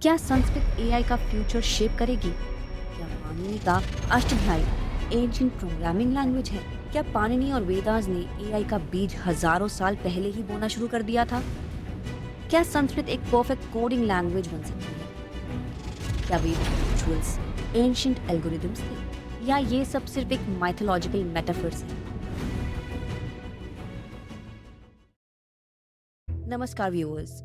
क्या संस्कृत एआई का future shape करेगी? क्या पाणिनि का अष्टाध्यायी एंशिएंट प्रोग्रामिंग लैंग्वेज है? क्या पाणिनि और वेदास ने एआई का बीज हजारों साल पहले ही बोना शुरू कर दिया था? क्या संस्कृत एक परफेक्ट कोडिंग लैंग्वेज बन सकती है? क्या वेद रिचुअल्स एंशिएंट एल्गोरिदम्स थे, या ये सब सिर्फ एक माइथोलॉजिकल मेटाफर्स है? नमस्कार व्यूअर्स।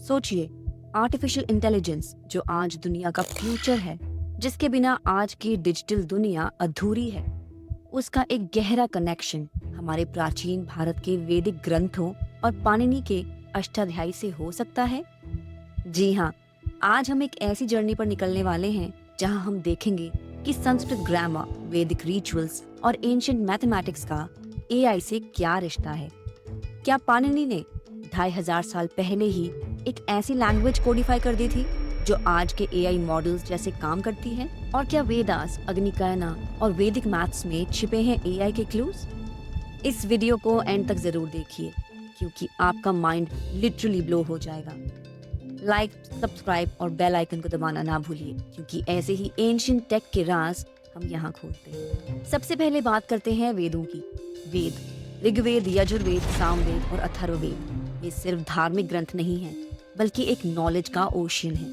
सोचिए, आर्टिफिशियल इंटेलिजेंस जो आज दुनिया का फ्यूचर है, जिसके बिना आज की डिजिटल दुनिया अधूरी है, उसका एक गहरा कनेक्शन हमारे प्राचीन भारत के वैदिक ग्रंथों और पाणिनि के अष्टाध्यायी से हो सकता है। जी हाँ, आज हम एक ऐसी जर्नी पर निकलने वाले हैं जहां हम देखेंगे कि संस्कृत ग्रामर, वैदिक रिचुअल्स और एंशिएंट मैथमेटिक्स का एआई से क्या रिश्ता है। क्या पाणिनि ने 2500 साल पहले ही एक ऐसी लैंग्वेज कोडिफाई कर दी थी जो आज के एआई मॉडल्स जैसे काम करती है? और क्या वेदास, अग्निकायना और वैदिक मैथ्स में छिपे हैं एआई के क्लूज? इस वीडियो को एंड तक जरूर देखिए, क्योंकि आपका माइंड लिटरली ब्लो हो जाएगा। लाइक, सब्सक्राइब और बेल आइकन को दबाना ना भूलिए, क्योंकि ऐसे ही एंशिएंट टेक के राज हम यहाँ खोलते हैं। सबसे पहले बात करते हैं वेदों की। वेद, ऋग्वेद, यजुर्वेद, सामवेद और अथर्ववेद, ये सिर्फ धार्मिक ग्रंथ नहीं हैं, बल्कि एक नॉलेज का ओशियन है।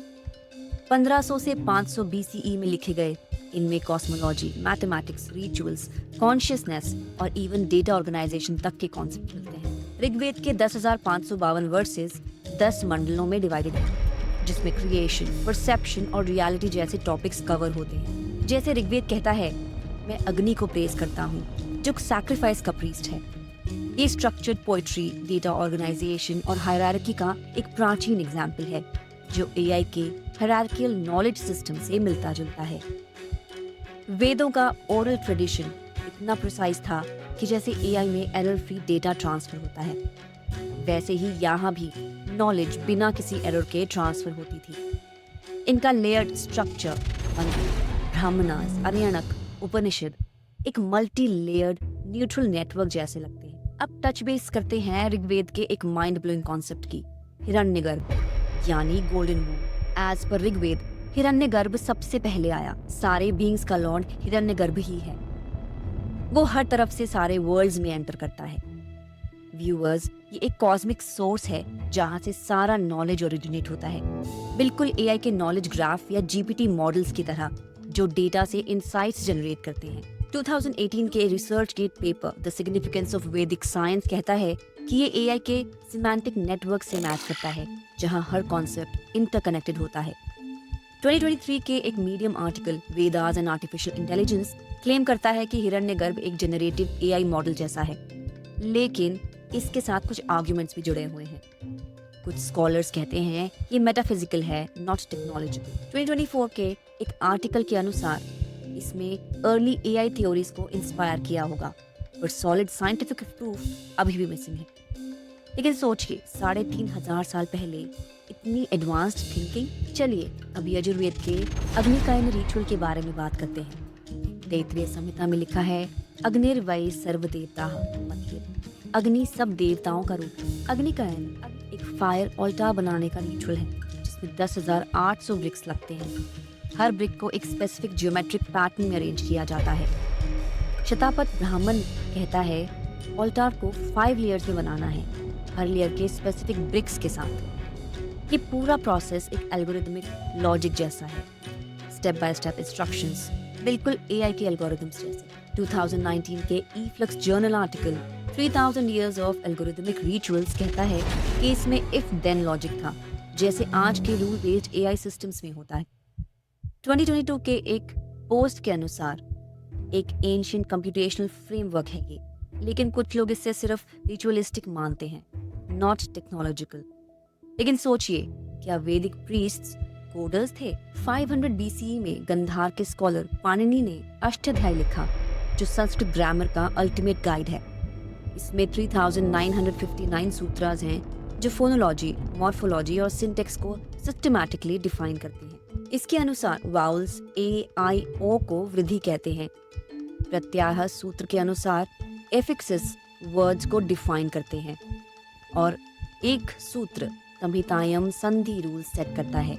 1500 से 500 बीसीई में लिखे गए इनमें कॉस्मोलॉजी, मैथमेटिक्स, रिचुअल्स, कॉन्शियसनेस और इवन डेटा ऑर्गेनाइजेशन तक के कॉन्सेप्ट मिलते हैं। ऋग्वेद के 10,552 वर्सेस 10 मंडलों में डिवाइडेड है, जिसमें क्रिएशन, परसेप्शन और रियलिटी जैसे टॉपिक्स कवर होते हैं। जैसे ऋग्वेद कहता है, मैं अग्नि को प्रेज करता हूँ, जो सैक्रिफाइस का प्रीस्ट है। ये स्ट्रक्चर्ड पोएट्री, डेटा ऑर्गेनाइजेशन और हायरार्की का एक प्राचीन एग्जाम्पल है, जो एआई के हायरार्कियल नॉलेज सिस्टम से मिलता जुलता है। वेदों का ओरल ट्रेडिशन इतना प्रिसाइज था कि जैसे एआई में एरर फ्री डेटा ट्रांसफर होता है, वैसे ही यहाँ भी नॉलेज बिना किसी एरर के ट्रांसफर होती थी। इनका लेयर्ड स्ट्रक्चर ब्राह्मणास, आर्यणक, उपनिषद एक मल्टी लेयर्ड न्यूट्रल नेटवर्क जैसे लगते हैं। अब टच बेस करते हैं ऋग्वेद के एक माइंड ब्लोइंग कॉन्सेप्ट की, हिरण्यगर्भ यानी गोल्डन वूम। एज पर ऋग्वेद, हिरण्यगर्भ सबसे पहले आया। सारे बीइंग्स का लॉर्ड हिरण्यगर्भ ही है। वो हर तरफ से सारे वर्ल्ड्स में एंटर करता है। व्यूअर्स, ये एक कॉस्मिक सोर्स है जहाँ से सारा नॉलेज ओरिजिनेट होता है, बिल्कुल एआई के नॉलेज ग्राफ या जीपीटी मॉडल्स की तरह, जो डेटा से इनसाइट्स जनरेट करते हैं। 2018 के ResearchGate paper the significance of Vedic science कहता है कि ये एआई के सिमेंटिक नेटवर्क से मैच करता है, जहां हर कॉन्सेप्ट इंटरकनेक्टेड होता है। 2023 के एक medium article Vedas and artificial intelligence claim करता है कि हिरण्यगर्भ एक जनरेटिव एआई मॉडल जैसा है, लेकिन इसके साथ कुछ आर्ग्यूमेंट्स भी जुड़े हुए हैं। कुछ स्कॉलर्स कहते हैं ये मेटाफिजिकल है, नॉट टेक्नोलॉजिकल। 2024 के एक आर्टिकल के अनुसार इसमें अर्ली एआई थ्योरीज को इंस्पायर किया होगा, पर सॉलिड साइंटिफिक प्रूफ अभी भी मिसिंग है। लेकिन सोचिए, 3,500 साल पहले इतनी एडवांस्ड थिंकिंग। चलिए अब यजुर्वेद के अग्निकायन रिचुअल के बारे में बात करते हैं। तैत्तिरीय संहिता में लिखा है, अग्निर्वै सर्वदेवता, मतलब अग्नि सब देवताओं का रूप। अग्निकायन एक फायर ऑल्टार बनाने का रिचुअल है, जिसमें 10,800 ब्रिक्स लगते हैं। हर ब्रिक को एक स्पेसिफिक ज्योमेट्रिक पैटर्न में अरेंज किया जाता है। शतापथ ब्राह्मण कहता है, ऑल्टार को 5 लेयर्स में बनाना है, हर लेयर के स्पेसिफिक ब्रिक्स के साथ। ये पूरा प्रोसेस एक एल्गोरिथमिक लॉजिक जैसा है, स्टेप बाय स्टेप इंस्ट्रक्शंस, बिल्कुल एआई के एल्गोरिथम्स जैसे। 2019 के eflux journal article 3000 years of algorithmic rituals कहता है कि इसमें इफ देन लॉजिक था, जैसे आज के रूल बेस्ड एआई सिस्टम्स में होता है। 2022 के एक पोस्ट के अनुसार एक एंशिएंट कंप्यूटेशनल फ्रेमवर्क है ये, लेकिन कुछ लोग इससे सिर्फ रिचुअलिस्टिक मानते हैं, नॉट टेक्नोलॉजिकल। लेकिन सोचिए, क्या वैदिक प्रीस्ट्स कोडर्स थे? 500 बीसीई में गंधार के स्कॉलर पाणिनि ने अष्टाध्यायी लिखा, जो संस्कृत ग्रामर का अल्टीमेट गाइड है। इसमें 3959 सूत्रास हैं, जो फोनोलॉजी, मॉर्फोलॉजी और सिंटेक्स को सिस्टमैटिकली डिफाइन करते हैं। इसके अनुसार वाउल्स ए, आई, ओ को वृद्धि कहते हैं। प्रत्याह सूत्र के अनुसार एफिक्सेस वर्ड्स को डिफाइन करते हैं, और एक सूत्र संहितायम संधि रूल सेट करता है।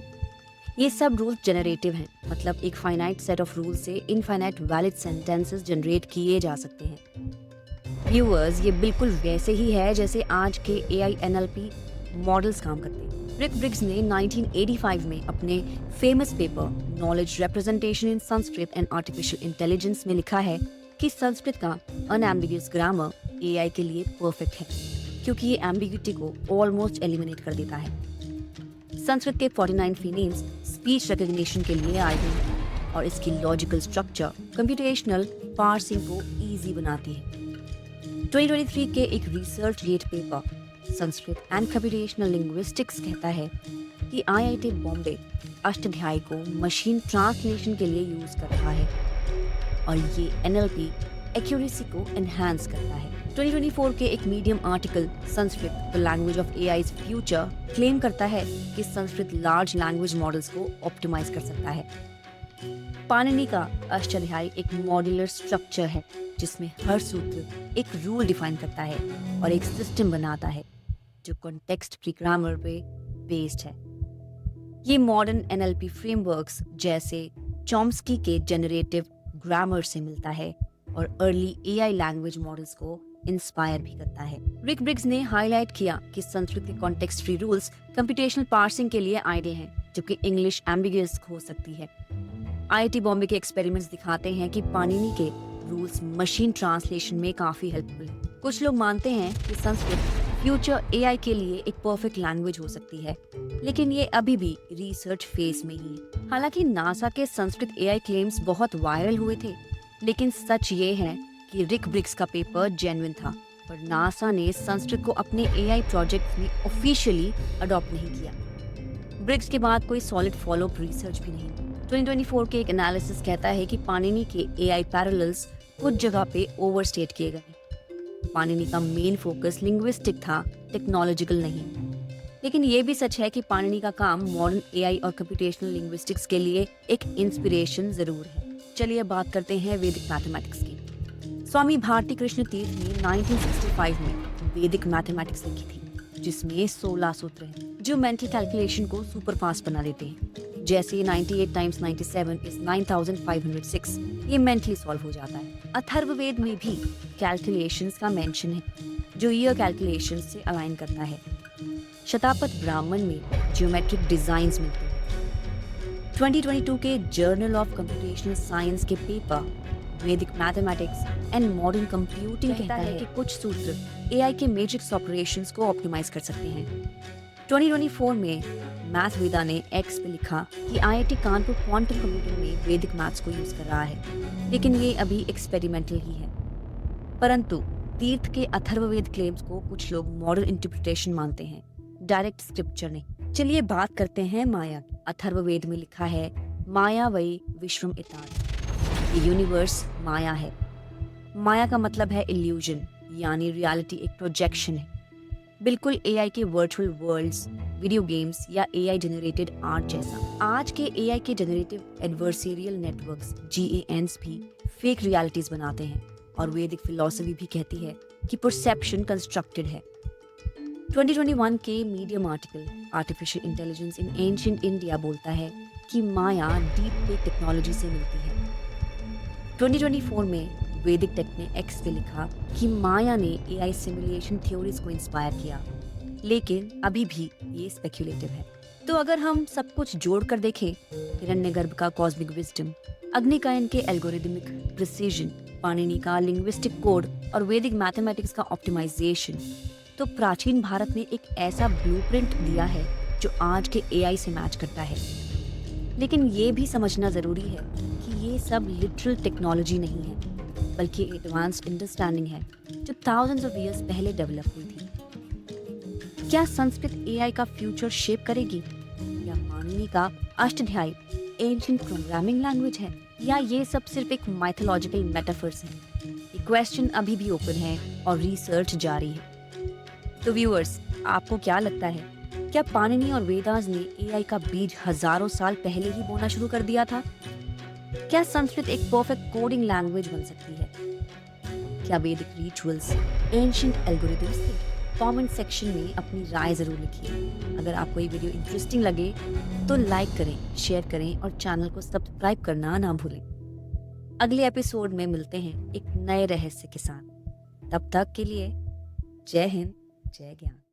ये सब रूल्स जनरेटिव हैं, मतलब एक फाइनाइट सेट ऑफ रूल से इनफाइनाइट वैलिड सेंटेंसेस जनरेट किए जा सकते हैं। व्यूअर्स, ये बिल्कुल वैसे ही है जैसे आज के AI NLP मॉडल्स काम करते हैं। रिक ब्रिग्स ने 1985 में अपने famous paper knowledge representation in Sanskrit and artificial intelligence में लिखा है कि संस्कृत का अनएम्बिगुअस ग्रामर AI के लिए परफेक्ट है, क्योंकि ये एम्बिग्यूटी को ऑलमोस्ट एलिमिनेट कर देता है। संस्कृत के 49 फिनेम्स स्पीच रिकग्निशन के लिए आए हैं और इसकी लॉजिकल स्ट्रक्चर कंप्यूटेशनल पार्सिंग को इजी बनाती है। 2023 के एक ResearchGate paper Sanskrit and computational linguistics कहता है कि IIT बॉम्बे अष्टाध्यायी को मशीन ट्रांसलेशन के लिए यूज कर रहा है और ये NLP एक्यूरेसी को एनहांस करता है। 2024 के एक medium article Sanskrit the language of AI's future claim करता है कि संस्कृत लार्ज लैंग्वेज मॉडल्स को ऑप्टिमाइज कर सकता है। पाणिनि का अष्टाध्यायी एक मॉड्यूलर स्ट्रक्चर है जिसमें हर सूत्र एक रूल डिफाइन करता है और एक सिस्टम बनाता है जो कॉन्टेक्स्ट फ्री ग्रामर पे बेस्ड है। ये मॉडर्न NLP फ्रेमवर्क्स जैसे चॉम्स्की के जनरेटिव ग्रामर से मिलता है और अर्ली AI लैंग्वेज मॉडल्स को इंस्पायर भी करता है। रिक ब्रिग्स ने हाईलाइट किया कि संस्कृत के context free rules computational parsing के लिए आइडिया हैं, जबकि इंग्लिश एम्बिगुअस हो सकती है। IIT बॉम्बे के एक्सपेरिमेंट्स दिखाते हैं कि पाणिनि के रूल्स मशीन ट्रांसलेशन में काफी हेल्पफुल है। कुछ लोग मानते हैं कि संस्कृत फ्यूचर AI के लिए एक परफेक्ट लैंग्वेज हो सकती है, लेकिन ये अभी भी रिसर्च फेज में ही है। हालांकि नासा के संस्कृत AI क्लेम्स बहुत वायरल हुए थे, लेकिन सच ये है कि रिक ब्रिग्स का पेपर जेन्युइन था, पर नासा ने संस्कृत को अपने AI प्रोजेक्ट में ऑफिशियली अडॉप्ट नहीं किया। ब्रिग्स के बाद कोई सॉलिड फॉलोअप रिसर्च भी नहीं। 2024 के एक एनालिसिस कहता है कि पाणिनि के AI पैरेलल्स कुछ जगह पे ओवरस्टेट किए गए। पाणिनि का मेन फोकस लिंग्विस्टिक था, टेक्नोलॉजिकल नहीं। लेकिन ये भी सच है कि पाणिनि का काम मॉडर्न AI और कंप्यूटेशनल लिंग्विस्टिक्स के लिए एक इंस्पिरेशन जरूर है। चलिए बात करते हैं वैदिक मैथमेटिक्स की। स्वामी भारती कृष्ण तीर्थ ने 1965 में वैदिक मैथमेटिक्स लिखी थी, जिसमें 16 सूत्र हैं जो मेंटल कैलकुलेशन को सुपर फास्ट बना देते हैं। जैसे 98 टाइम्स 97 इज 9506, ये मेंटली सॉल्व हो जाता है। अथर्ववेद में भी कैलकुलेशंस का मेंशन है जो ईयर कैलकुलेशंस से अलाइन करता है। शतापथ ब्राह्मण में ज्योमेट्रिक डिजाइन्स मिलते हैं। 2022 के जर्नल ऑफ कंप्यूटेशनल साइंस के पेपर वैदिक मैथमेटिक्स एंड मॉडर्न कंप्यूटिंग कहता है कि कुछ सूत्र AI के मैजिक्स ऑपरेशंस को ऑप्टिमाइज कर सकते हैं। 2024 में मैथवेदा ने X पे लिखा कि IIT कानपुर क्वांटम कंप्यूटिंग में वैदिक मैथ्स को यूज कर रहा है, लेकिन ये अभी एक्सपेरिमेंटल ही है। परंतु तीर्थ के अथर्ववेद क्लेम्स को कुछ लोग मॉडर्न इंटरप्रिटेशन मानते हैं, डायरेक्ट स्क्रिप्चर नहीं। चलिए बात करते हैं माया की। अथर्ववेद में लिखा है माया वही विश्वम इताद, ये यूनिवर्स माया है। माया का मतलब है इल्यूजन, यानी रियलिटी एक प्रोजेक्शन है, बिल्कुल AI के वर्चुअल वर्ल्ड्स, वीडियो गेम्स या AI जनरेटेड आर्ट जैसा। आज के AI के जनरेटिव एडवर्सेरियल नेटवर्क्स GANs भी फेक रियलिटीज बनाते हैं और वैदिक फिलॉसफी भी कहती है कि परसेप्शन कंस्ट्रक्टेड है। 2021 के मीडियम आर्टिकल आर्टिफिशियल इंटेलिजेंस इन एंशिएंट इंडिया बोलता है कि माया डीप फेक टेक्नोलॉजी से मिलती है। 2024 में वैदिक टेक ने X पे लिखा कि माया ने AI सिमुलेशन थ्योरीज को इंस्पायर किया, लेकिन अभी भी ये स्पेक्युलेटिव है। तो अगर हम सब कुछ जोड़ कर देखें, हिरण्यगर्भ का कॉस्मिक विजडम, अग्निकायन के एल्गोरिदमिक प्रिसीजन, पाणिनि का लिंग्विस्टिक कोड और वैदिक मैथमेटिक्स का ऑप्टिमाइजेशन, तो प्राचीन भारत ने एक ऐसा ब्लूप्रिंट दिया है जो आज के AI से मैच करता है। लेकिन ये भी समझना जरूरी है कि ये सब लिटरल टेक्नोलॉजी नहीं है, बल्कि एडवांस्ड अंडरस्टैंडिंग है जो थाउजेंड्स ऑफ इयर्स पहले डेवलप हुई थी। क्या संस्कृत AI का फ्यूचर शेप करेगी, या पाणिनि का अष्टाध्यायी एंशिएंट प्रोग्रामिंग लैंग्वेज है, या ये सब सिर्फ एक माइथोलॉजिकल मेटाफर्स है? ये क्वेश्चन अभी भी ओपन है और रिसर्च जारी है। तो व्यूअर्स, आपको क्या लगता है, क्या पाणिनि और वेदास ने AI का बीज हजारों साल पहले ही बोना शुरू कर दिया था? क्या संस्कृत एक परफेक्ट कोडिंग लैंग्वेज बन सकती है? क्या वैदिक रिचुअल्स एंशिएंट एल्गोरिथम्स थे? कमेंट सेक्शन में अपनी राय ज़रूर लिखिए। अगर आपको ये वीडियो इंटरेस्टिंग लगे तो लाइक करें, शेयर करें और चैनल को सब्सक्राइब करना ना भूलें। अगले एपिसोड में मिलते हैं एक नए रहस्य के साथ। तब तक के लिए जय हिंद, जय ज्ञान।